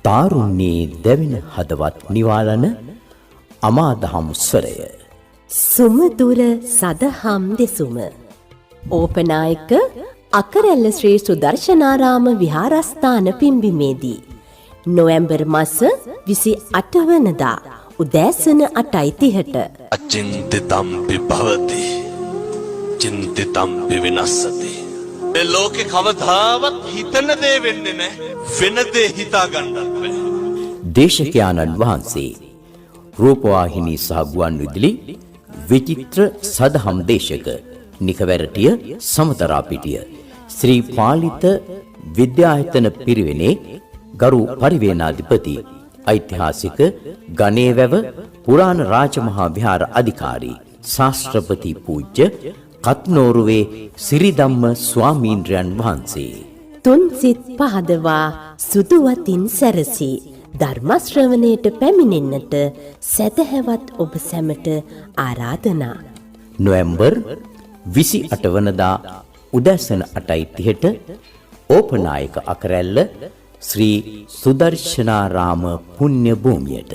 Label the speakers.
Speaker 1: තාරුණ්‍යයේ දැවෙන හදවත් නිවාලන අමාදහම් ස්වරය.
Speaker 2: සුමදුර සදහම් දෙසුම. ඕපනායක අකරැල්ල ශ්‍රී සුදර්ශනාරාම විහාරස්ථාන පිම්බිමේදී නොවැම්බර් මාස 28 වනදා උදෑසන 8:30ට
Speaker 3: අචින්තිතම්පි භවති චින්තිතම්පි විනස්සති. මේ ලෝකේ කවදාවත් හිතන දේ වෙන්නේ නැහැ. වෙන දේ හිතා ගන්නත් බෑ.
Speaker 1: දේශකයාණන් වහන්සේ රූපවාහිනී සහ ගුවන්විදුලි විචිත්‍ර සදහම් දේශක නිකවැරටිය සමතරාපිටිය ශ්‍රී පාලිත විද්‍යායතන පිරිවෙනේ ගරු පරිවේනාධිපති ඓතිහාසික ගණේවැව පුරාණ රාජමහා විහාර අධිකාරී ශාස්ත්‍රපති පූජ්‍ය කත්නෝරුවේ සිරිධම්ම ස්වාමීන්ද්‍රයන් වහන්සේ
Speaker 2: තුන් සිත් පහදවා සුදුවතින් සැරසී ධර්ම ශ්‍රවණයට පැමිණෙන්නට සදහැවත් ඔබ සැමට ආරාධනා.
Speaker 1: නොවැම්බර් 28 වනදා උදෑසන 8:30ට ඕපනායක අකරැල්ල ශ්‍රී සුදර්ශනාරාම පුණ්‍ය භූමියට.